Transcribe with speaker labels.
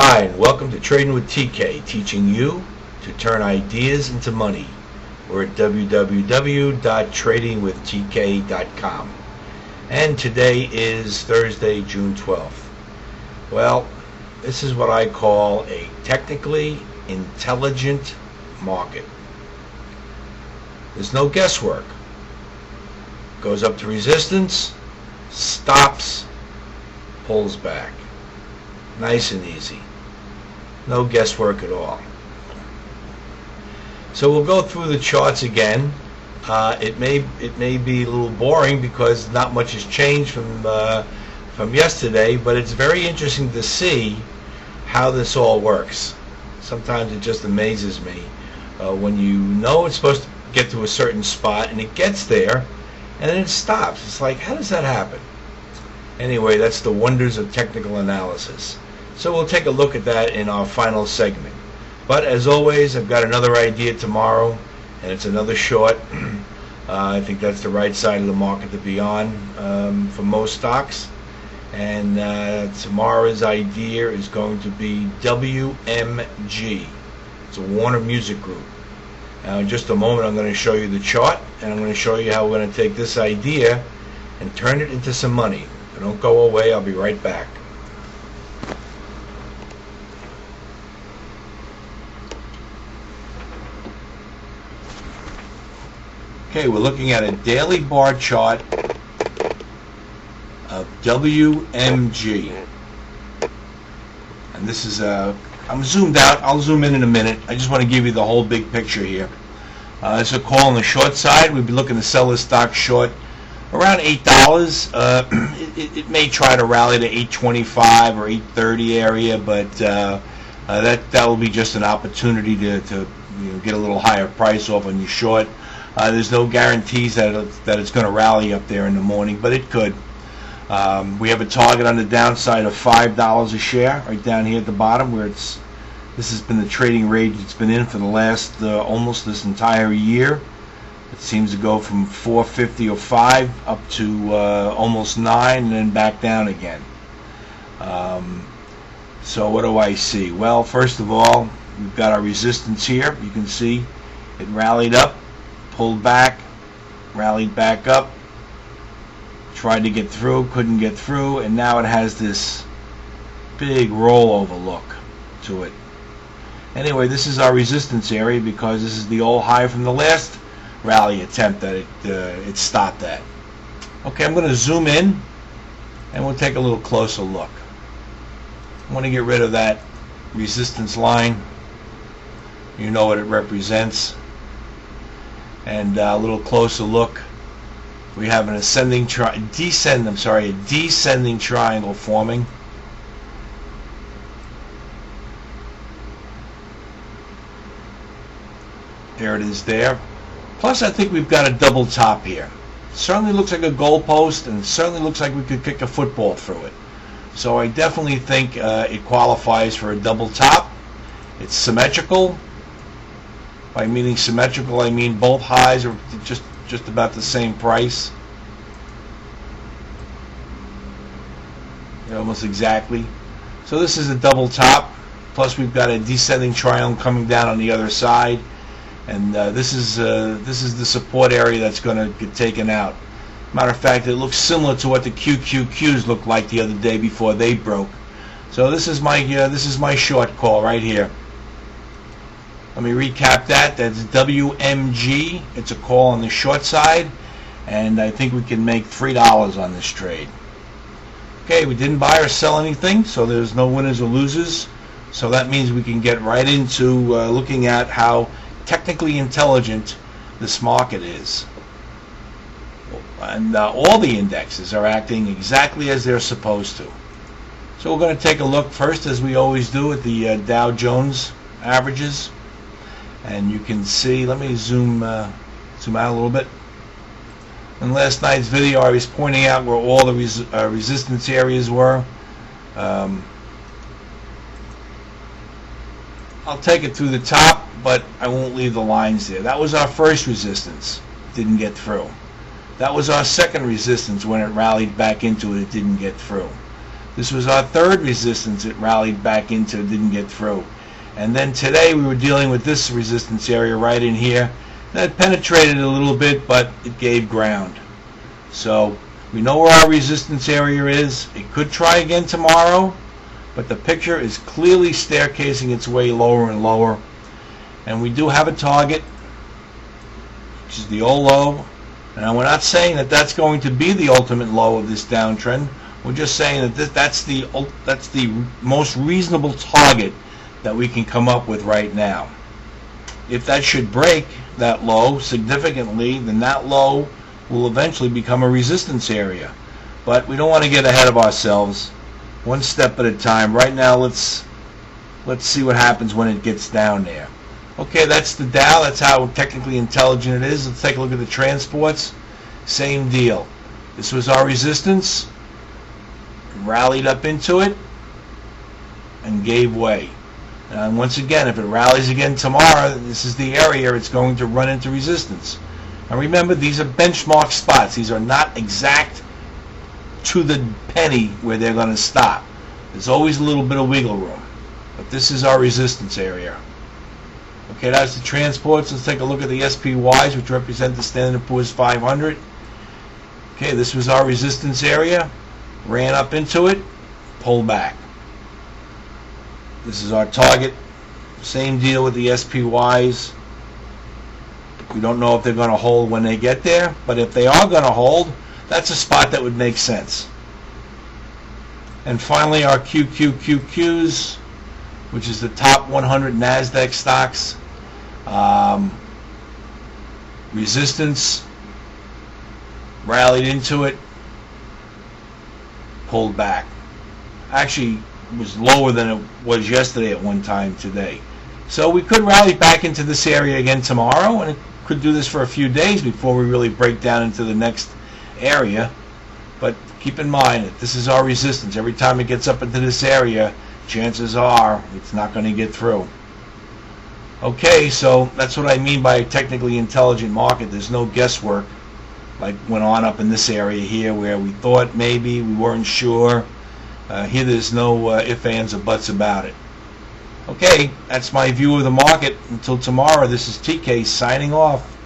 Speaker 1: Hi, and welcome to Trading with TK, teaching you to turn ideas into money. We're at www.tradingwithtk.com. And today is Thursday, June 12th. Well, this is what I call a technically intelligent market. There's no guesswork. Goes up to resistance, stops, pulls back. Nice and easy. No guesswork at all. So we'll go through the charts again. It may be a little boring because not much has changed from yesterday, but it's very interesting to see how this all works. Sometimes it just amazes me when you know it's supposed to get to a certain spot and it gets there and then it stops. It's like, how does that happen? Anyway, that's the wonders of technical analysis. So we'll take a look at that in our final segment. But as always, I've got another idea tomorrow, and it's another short. I think that's the right side of the market to be on for most stocks. And tomorrow's idea is going to be WMG. It's a Warner Music Group. Now, in just a moment, I'm going to show you the chart, and I'm going to show you how we're going to take this idea and turn it into some money. So don't go away. I'll be right back. Okay, we're looking at a daily bar chart of WMG. And this is I'm zoomed out. I'll zoom in a minute. I just want to give you the whole big picture here. It's a call on the short side. We'd be looking to sell this stock short around $8. It may try to rally to $8.25 or $8.30 area, but that will be just an opportunity to get a little higher price off on your short. There's no guarantees that it's going to rally up there in the morning, but it could. We have a target on the downside of $5 a share, right down here at the bottom, where this has been the trading range it's been in for the last almost this entire year. It seems to go from 450 or 5 up to almost 9 and then back down again. So what do I see? Well, first of all, we've got our resistance here. You can see it rallied up, pulled back, rallied back up, tried to get through, couldn't get through, and now it has this big rollover look to it. Anyway, this is our resistance area because this is the old high from the last rally attempt that it stopped at. Okay, I'm going to zoom in and we'll take a little closer look. I want to get rid of that resistance line. You know what it represents. And a little closer look. We have an a descending triangle forming. There it is there. Plus, I think we've got a double top here. Certainly looks like a goalpost, and certainly looks like we could kick a football through it. So I definitely think it qualifies for a double top. It's symmetrical. By meaning symmetrical, I mean both highs are just about the same price. Almost exactly. So this is a double top. Plus, we've got a descending triangle coming down on the other side. And this is the support area that's going to get taken out. Matter of fact, it looks similar to what the QQQs looked like the other day before they broke. So this is my short call right here. Let me recap that. That's WMG. It's a call on the short side, and I think we can make $3 on this trade. Okay, we didn't buy or sell anything, so there's no winners or losers. So that means we can get right into looking at how technically intelligent this market is. And all the indexes are acting exactly as they're supposed to. So we're going to take a look first, as we always do, at the Dow Jones averages. And you can see, let me zoom out a little bit. In last night's video, I was pointing out where all the resistance areas were. I'll take it through the top, but I won't leave the lines there. That was our first resistance. Didn't get through. That was our second resistance when it rallied back into it. It didn't get through. This was our third resistance it rallied back into, didn't get through. And then today we were dealing with this resistance area right in here. That penetrated a little bit, but it gave ground. So we know where our resistance area is. It could try again tomorrow, but the picture is clearly staircasing its way lower and lower. And we do have a target, which is the old low. And we're not saying that that's going to be the ultimate low of this downtrend. We're just saying that that's the most reasonable target that we can come up with right now. If that should break that low significantly, then that low will eventually become a resistance area. But we don't want to get ahead of ourselves. One step at a time. Right now, let's see what happens when it gets down there. Okay, that's the Dow. That's how technically intelligent it is. Let's take a look at the transports. Same deal. This was our resistance. Rallied up into it and gave way. And once again, if it rallies again tomorrow, this is the area it's going to run into resistance. And remember, these are benchmark spots. These are not exact to the penny where they're going to stop. There's always a little bit of wiggle room. But this is our resistance area. Okay, that's the transports. Let's take a look at the SPYs, which represent the Standard & Poor's 500. Okay, this was our resistance area. Ran up into it, pulled back. This is our target. Same deal with the SPYs. We don't know if they're going to hold when they get there, but if they are going to hold, that's a spot that would make sense. And finally, our QQQQs, which is the top 100 NASDAQ stocks. Resistance, rallied into it, pulled back. Actually, was lower than it was yesterday at one time today. So we could rally back into this area again tomorrow, and it could do this for a few days before we really break down into the next area. But keep in mind that this is our resistance. Every time it gets up into this area, chances are it's not going to get through. Okay, so that's what I mean by a technically intelligent market. There's no guesswork like went on up in this area here where we thought maybe, we weren't sure. Here there's no ifs, ands, or buts about it. Okay, that's my view of the market. Until tomorrow, this is TK signing off.